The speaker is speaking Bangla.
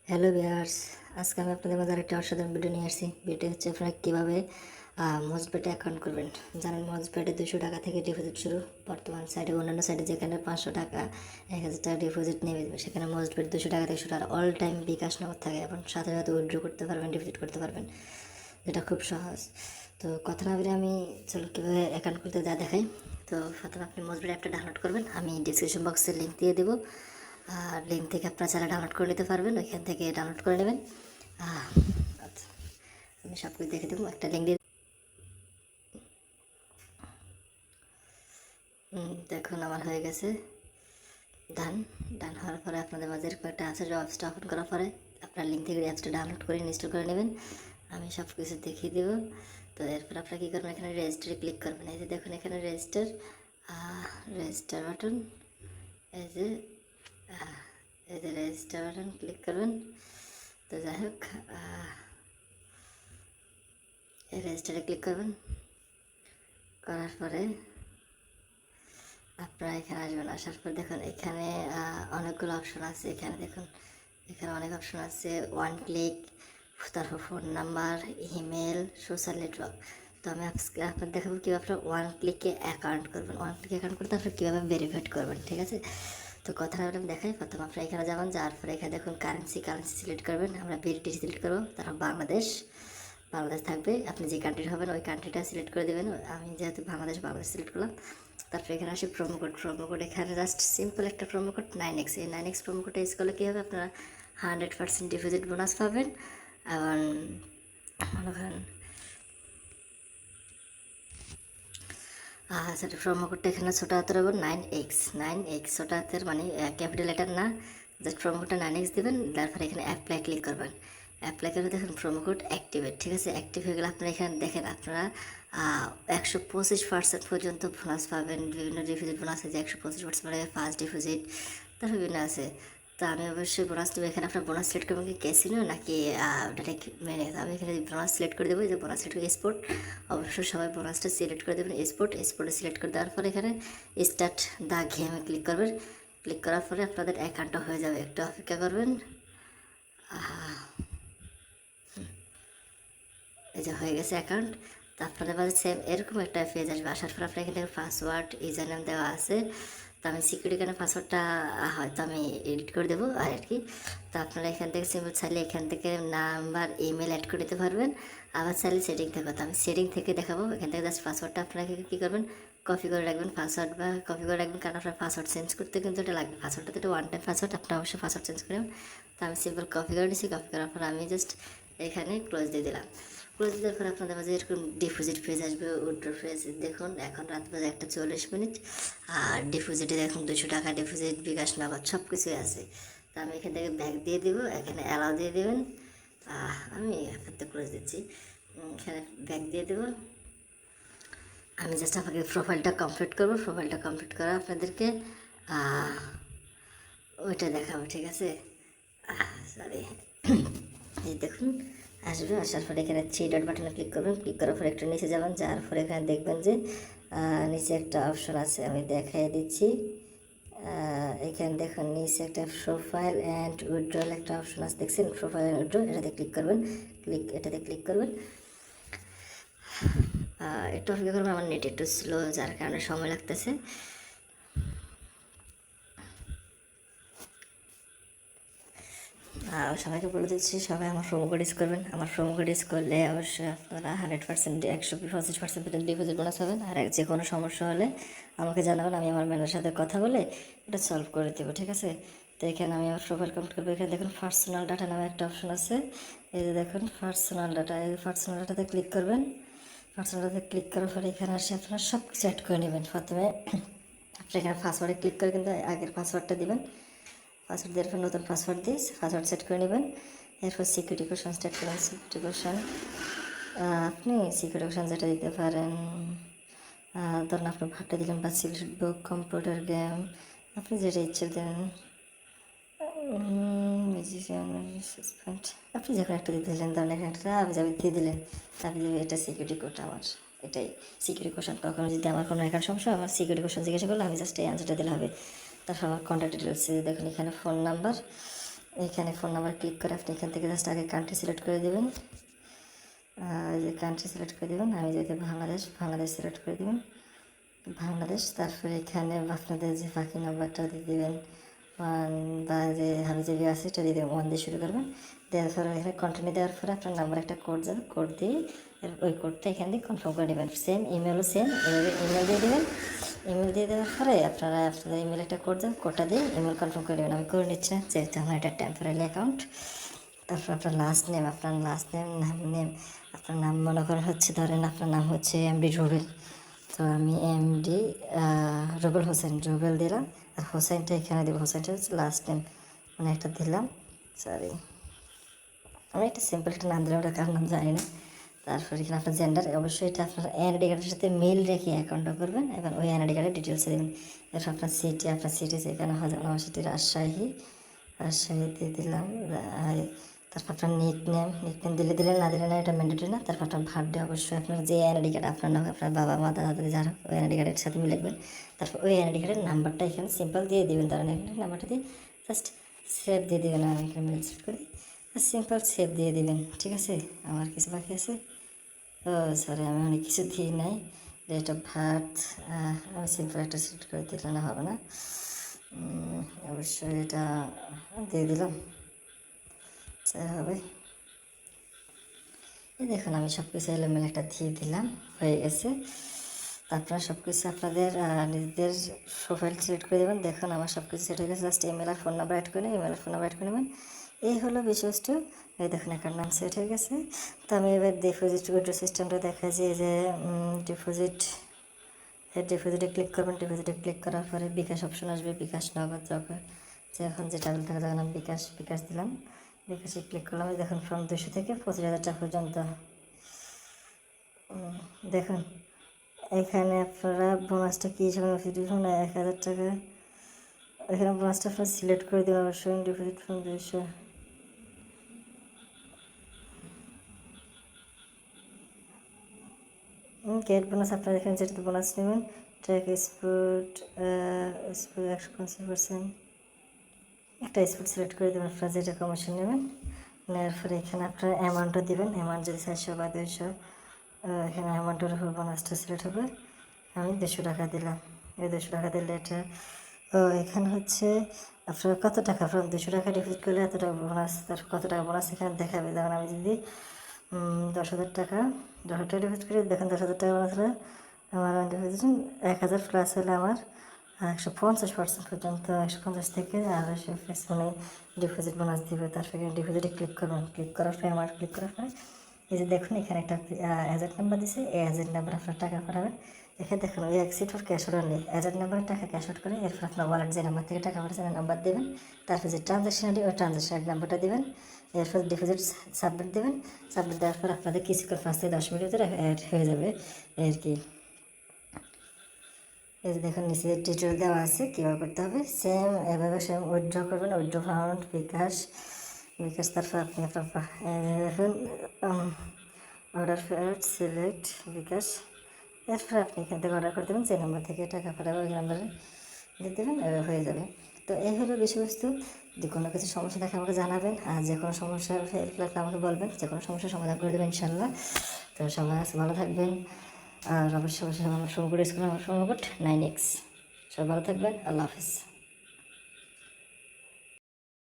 হ্যালো ভিউয়ার্স, আজকে আমি আপনাদের মাঝে আরেকটা অসাধারণ ভিডিও নিয়ে আসছি। ভিডিও হচ্ছে আপনারা কীভাবে মজবেটে অ্যাকাউন্ট করবেন। জানেন মজবেটে 200 টাকা থেকে ডিপোজিট শুরু। বর্তমান সাইডে অন্যান্য সাইডে যেখানে 500 টাকা 1000 টাকা ডিপোজিট নেবে সেখানে মজবেট 200 টাকা থেকে শুরু। আর অল টাইম বিকাশ নগদ থাকে এবং সাথে সাথে উইথড্র করতে পারবেন, ডিপোজিট করতে পারবেন, যেটা খুব সহজ। তো কথা না বলে আমি চলো কীভাবে অ্যাকাউন্ট করতে দেখাই। তো প্রথমে আপনি মজবেট অ্যাপটা ডাউনলোড করবেন, আমি ডিসক্রিপশন বক্সে লিঙ্ক দিয়ে দেবো। আর লিঙ্ক থেকে আপনারা চাইলে ডাউনলোড করে নিতে পারবেন, ওইখান থেকে ডাউনলোড করে নেবেন। আচ্ছা, আমি সব কিছু দেখে দেবো, একটা লিঙ্ক দিয়ে দেখুন আমার হয়ে গেছে ডান। ডান হওয়ার পরে আপনাদের মাঝে এরকম একটা আছে, অ্যাপসটা ওপেন করার পরে আপনার লিঙ্ক থেকে অ্যাপসটা ডাউনলোড করে ইনস্টল করে নেবেন। আমি সব কিছু দেখিয়ে দেবো। তো এরপর আপনারা কী করবেন, এখানে রেজিস্টারে ক্লিক করবেন। এই যে দেখুন এখানে রেজিস্টার বাটন, এই যে রেজিস্টার বাটন ক্লিক করবেন। তো যাই হোক, এই রেজিস্টারে ক্লিক করবেন। করার পরে আপনারা এখানে আসবেন। আসার পর দেখুন এখানে অনেকগুলো অপশন আছে। এখানে দেখুন এখানে অনেক অপশন আছে, ওয়ান ক্লিক, তারপর phone number, email, social network. তো আমি আজকে আপনার দেখাবো কীভাবে আপনার ওয়ান ক্লিকে অ্যাকাউন্ট করবেন। ওয়ান ক্লিকে অ্যাকাউন্ট করতে আপনার কীভাবে ভেরিফাইড করবেন, ঠিক আছে। তো কথাটা আমি দেখাই। প্রথম আপনারা এখানে যাবেন, যাওয়ার পরে এখানে দেখুন কারেন্সি সিলেক্ট করবেন। আমরা বিডিটি সিলেক্ট করবো, তারপর বাংলাদেশ থাকবে। আপনি যে কান্ট্রি হবেন ওই কান্ট্রিটা সিলেক্ট করে দেবেন। আমি যেহেতু বাংলাদেশ সিলেক্ট করলাম। তারপর এখানে আসে প্রোমো কোড। এখানে জাস্ট সিম্পল একটা প্রোমো কোড 9x। এই 9x প্রোমো কোডটা ইউজ করলে কী হবে, আপনারা 100% ডিপোজিট বোনাস পাবেন। এবং মনে করেন সেটা প্রোমো কোডটা এখানে ছোটো হাতের হবে 9x ছোটো হাতের, মানে ক্যাপিটাল লেটার না। জাস্ট প্রোমো কোডটা 9x দেবেন। তারপরে এখানে অ্যাপ্লাই ক্লিক করবেন। অ্যাপ্লাই করে দেখুন প্রোমো কোড অ্যাক্টিভেট, ঠিক আছে। অ্যাক্টিভ হয়ে গেলে আপনারা এখানে দেখেন আপনারা 125% পর্যন্ত বোনাস পাবেন। বিভিন্ন ডিপোজিট বোনাস আছে, 125% মানে ফার্স্ট ডিপোজিট, তার বিভিন্ন আছে। তো আমি অবশ্যই বোনাস দেবো। এখানে আপনার বোনাস সিলেক্ট করবেন কি ক্যাসিনো নাকি ডাইরেক্ট মেনে। আমি এখানে বোনাস সিলেক্ট করে দেবো। যে বোনাস সিলেক্ট করে স্পোর্ট, অবশ্যই সবাই বোনাসটা সিলেক্ট করে দেবেন। স্পোর্টে সিলেক্ট করে দেওয়ার পরে এখানে স্টার্ট দ্য গেমে ক্লিক করবেন। ক্লিক করার পরে আপনাদের অ্যাকাউন্টটা হয়ে যাবে। একটু অপেক্ষা করবেন। এই যে হয়ে গেছে অ্যাকাউন্ট। তো আপনাদের মাঝে সেম এরকম একটা পেজ আসবে। আসার পর আপনার এখানে পাসওয়ার্ড ইউজার নেম দেওয়া আছে। তো আমি সিকিউরিটি কারণে পাসওয়ার্ডটা হয়তো আমি এডিট করে দেবো আর কি। তো আপনারা এখান থেকে সিম্পল চাইলে এখান থেকে নাম্বার ইমেল অ্যাড করে দিতে পারবেন। আবার চাইলে সেটিং থেকে, তো আমি সেটিং থেকে দেখাবো। এখান থেকে জাস্ট পাসওয়ার্ডটা আপনাকে কী করবেন, কপি করে রাখবেন। পাসওয়ার্ড বা কপি করে রাখবেন, কারণ আপনার পাসওয়ার্ড চেঞ্জ করতে কিন্তু এটা লাগবে। পাসওয়ার্ডটা তো এটা ওয়ান টাইম পাসওয়ার্ড, আপনার অবশ্যই পাসওয়ার্ড চেঞ্জ করবেন। তো আমি সিম্পল কপি করে নিচ্ছি। কপি করার পর আমি জাস্ট এখানে ক্লোজ দিয়ে দিলাম। ক্লোজ দেওয়ার পর আপনাদের মাঝে এরকম ডিপোজিট পেজ আসবে, উইথড্র পেজ। দেখুন এখন রাত বাজে 1:40। আর ডিপোজিটে দেখুন 200 টাকা ডিপোজিট, বিকাশ নগদ সব কিছুই আছে। তো আমি এখান থেকে ব্যাক দিয়ে দিব, এখানে অ্যালাউ দিয়ে দেবেন। আমি এখান থেকে ক্লোজ দিচ্ছি, এখানে ব্যাক দিয়ে দেবো। আমি জাস্ট আপনাকে প্রোফাইলটা কমপ্লিট করবো। প্রোফাইলটা কমপ্লিট করা আপনাদেরকে ওইটা দেখাবো, ঠিক আছে। সরি, এই দেখুন আসবে। আসার পরে এখানে 3 ডট বাটনে ক্লিক করবেন। ক্লিক করার পরে একটু নিচে যাবেন, যাওয়ার পরে এখানে দেখবেন যে নিচে একটা অপশন আছে, আমি দেখাই দিচ্ছি। এখানে দেখুন নিচে একটা প্রোফাইল অ্যান্ড উইথড্রল একটা অপশন আছে, দেখছেন প্রোফাইল অ্যান্ড উইথড্রল, এটাতে ক্লিক করবেন। এটাতে ক্লিক করবেন। একটু অপেক্ষা করবেন, আমার নেট একটু স্লো যার কারণে সময় লাগতেছে। সবাইকে বলে দিচ্ছি সবাই আমার প্রোমো কোড ইউজ করবেন। আমার প্রোমো কোড ইউজ করলে অবশ্যই আপনারা 100% 125% পর্যন্ত ডিপোজিট বোনাস পাবেন। আর যে কোনো সমস্যা হলে আমাকে জানাবেন, আমি আমার ম্যানেজারের সাথে কথা বলে এটা সলভ করে দেবো, ঠিক আছে। তো এখানে আমি আমার প্রোফাইল কমপ্লিট করবো। এখানে দেখুন পার্সোনাল ডাটা নামে একটা অপশন আছে। এই যে দেখুন পার্সোনাল ডাটা, এই পার্সোনাল ডাটাতে ক্লিক করবেন। পার্সোনাল ডাটাতে ক্লিক করার পরে এখানে আসে আপনারা সব কিছু অ্যাড করে নেবেন। প্রথমে আপনি এখানে পাসওয়ার্ডে ক্লিক করে কিন্তু আগের পাসওয়ার্ডটা দিবেন। পাসওয়ার্ড দেওয়ার পর নতুন পাসওয়ার্ড দিয়ে পাসওয়ার্ড সেট করে নেবেন। এরপর সিকিউরিটি কোশ্চেন স্টার্ট করবেন। সিকিউরিটি কোশ্চেন আপনি সিকিউরিটি কোশ্চেন যেটা দিতে পারেন, ধরুন আপনি ভাগটা দিলেন বা সিলেক্ট বুক, কম্পিউটার গেম, আপনি যেটা ইচ্ছে দেন, মিউজিশিয়ান, আপনি যখন একটা দিতে দিলেন, ধরেন একটা আমি যাবে দিয়ে দিলেন, আপনি এটা সিকিউরিটি কোড আমার, এটাই সিকিউরিটি কোশ্চেন। কখনো যদি আমার কোনো অ্যাকাউন্ট সমস্যা, আমার সিকিউরিটি কোশ্চেন জিজ্ঞাসা করলে আমি জাস্ট এই অ্যান্সারটা দিলে হবে। তারপর আমার কন্ট্যাক্ট ডিটেলস দেখুন এখানে ফোন নাম্বার, এইখানে ফোন নাম্বার ক্লিক করে আপনি এখান থেকে জাস্ট আগে কান্ট্রি সিলেক্ট করে দেবেন। যে কান্ট্রি সিলেক্ট করে দেবেন, আমি যদি বাংলাদেশ সিলেক্ট করে দেবেন, বাংলাদেশ। তারপরে এখানে আপনাদের যে বাকি নাম্বারটা দিয়ে দেবেন, ওয়ান বা যে হাবিজাবি আছে সেটা দিয়ে দেবেন, ওয়ান দিয়ে শুরু করবেন। দেওয়ার পরে এখানে কন্টিনিউ দেওয়ার পরে আপনার নাম্বার একটা কোড যাবে, কোড দিয়ে ওই কোডটা এখান দিয়ে কনফার্ম করে নেবেন। সেম ইমেলও সেম এভাবে ইমেল দিয়ে দেবেন। ইমেল দিয়ে দেওয়ার পরে আপনাদের ইমেল একটা কোড যাবে, কোডটা দিয়ে ইমেল কনফার্ম করে নেবেন। আমি করে নিচ্ছি না, যেহেতু আমার এটা টেম্পোরারি অ্যাকাউন্ট। তারপর আপনার লাস্ট নেম, আপনার নাম মনে করেন হচ্ছে, ধরেন আপনার নাম হচ্ছে এমডি রুবেল, তো আমি এমডি রুবেল হোসেন, রুবেল দিলাম। আর হোসেনটা এখানে দেবো, হোসেনটা হচ্ছে লাস্ট নেম, মানে একটা দিলাম। সরি, আমি একটা সিম্পল একটা নাম দিলাম, ওটা কার নাম জানি না। তারপর এখানে আপনার জেন্ডার, অবশ্যই এটা আপনার এনআইডি কার্ডের সাথে মিল রেখে অ্যাকাউন্টটা করবেন, এবং ওই এনআইডি কার্ডের ডিটেলস দেবেন। এরপর আপনার সিটি যেখানে হয়, আমার সিটি রাজশাহী দিয়ে দিলাম। তারপর আপনার নিক নেম দিলেন, না দিলে না, এটা ম্যান্ডেটরি না। তারপর আপনার বার্থডে, অবশ্যই আপনার যে এনআইডি কার্ড আপনার নাম, আপনার বাবা মা দাদা দাদি যারা, ওই এনআইডি কার্ডের সাথে মিলে লিখবেন। তারপর ওই এনআইডি কার্ডের নাম্বারটা এখানে সিম্পল দিয়ে দেবেন, ধরেন এখানে নাম্বারটা দিয়ে জাস্ট সেভ দিয়ে দেবেন। আমি এখানে সেভ করি, সিম্পল সেভ দিয়ে দেবেন। ঠিক আছে, আমার কিছু বাকি আছে, ও সরি, আমি অনেক কিছু দিই নাই। ডেট অফ বার্থ আমি সিম্পল একটা সিলেক্ট করে দিলে না হবে না, অবশ্যই এটা দিয়ে দিলাম, যা হবে। এই দেখুন আমি সব কিছু এলোমেলো একটা দিয়ে দিলাম, হয়ে গেছে। আপনারা সব কিছু আপনাদের নিজেদের প্রোফাইল সিলেক্ট করে দেবেন। দেখুন আমার সব কিছু সেট হয়ে গেছে, জাস্ট ইমেল আর ফোন নাম্বার অ্যাড করে নেবেন। এই হলো বিষয়বস্তু। এই দেখুন একটা নাম সেট হয়ে গেছে। তো আমি এবার ডিপোজিট উইথড্র সিস্টেমটা দেখা যায় যে ডিপোজিটে ক্লিক করবেন। ডিপোজিটে ক্লিক করার পরে বিকাশ অপশন আসবে, বিকাশ নগদ যে এখন যেটা থাকে তখন আমি বিকাশ দিলাম। বিকাশে ক্লিক করলাম, দেখুন ফ্রম 200 থেকে 25,000 টাকা পর্যন্ত। দেখুন এখানে আপনারা বোনাসটা কী হিসাবে দেখুন 1,000 টাকা, এখানে বোনাসটা আপনারা সিলেক্ট করে দেবেন অবশ্যই। ডিপোজিট ফ্রম 200, গেট বোনাস আপনারা এখানে যেটা বোনাস নেবেন, ট্র্যাক স্পোর্ট 150%, একটা স্পোর্ট সিলেক্ট করে দেবেন আপনারা যেটা কমিশন নেবেন। নেওয়ার পরে এখানে আপনারা অ্যামাউন্টটা দেবেন, অ্যামাউন্ট যদি 400 বা 200, এখানে অ্যামাউন্টের উপর বোনাসটা সিলেক্ট হবে। আমি 200 টাকা দিলাম। এই 200 টাকা দিলে এটা এখানে হচ্ছে আপনার কত টাকা, আপনার 200 টাকা ডিপোজিট করলে এত টাকা বোনাস, তার কত টাকা বোনাস এখানে দেখাবে। যেমন আমি যদি 10,000 টাকা ডিপোজিট করি, দেখেন 10,000 টাকা বোনাস হলে আমার ডিপোজিট 1,000 প্লাস হলে আমার 150% পর্যন্ত, 150 থেকে 200 মানে ডিপোজিট বোনাস দিবে। তারপরে ডিপোজিটে ক্লিক করবেন, ক্লিক করার পরে আমার ক্লিক করার পরে এই যে দেখুন এখানে একটা এজেন্ট নাম্বার দিছে, এই এজেন্ট নাম্বার আপনার টাকা পাঠাবেন। এখানে দেখুন ওই এক্সিট ফর ক্যাশ অর্ডার নেই, এজেন্ট নাম্বারে টাকা ক্যাশ আউট করে এরপর আপনার ওয়ালেট যে নাম্বার থেকে টাকা পাঠাচ্ছেন নাম্বার দেবেন। তারপর যে ট্রানজ্যাকশন আইডি, ওই ট্রানজ্যাকশন আইডি নাম্বারটা দেবেন। এরপর ডিপোজিট সাবমিট দেবেন। সাবমিট দেওয়ার পর আপনাদের কিছুক্ষণ 5 থেকে 10 মিনিটের ভিতরে অ্যাড হয়ে যাবে আর কি। এই যে দেখুন নিচে টিউটোরিয়াল দেওয়া আছে কীভাবে করতে হবে, এভাবে সেম উইথড্র করবেন। উইথড্র ফাউন্ড বিকাশ, তারপর আপনি আপনার দেখুন অর্ডার ফেয়ার সিলেক্ট বিকাশ, এরপর আপনি এখান থেকে অর্ডার করে দেবেন, যে নাম্বার থেকে টাকা পাঠাবে ওই নাম্বারে দিয়ে দেবেন, হয়ে যাবে। তো এই হলো বিষয়বস্তু। যদি কোনো কিছু সমস্যা থাকে আমাকে জানাবেন, আর যে কোনো সমস্যার হেল্প লাগলে আমাকে বলবেন, যে কোনো সমস্যার সমাধান করে দেবেন ইনশাল্লাহ। তো সবাই ভালো থাকবেন, আর অবশ্যই আমার সমকট স্কুল, আমার সমকট 9X। সবাই ভালো থাকবেন, আল্লাহ হাফিজ।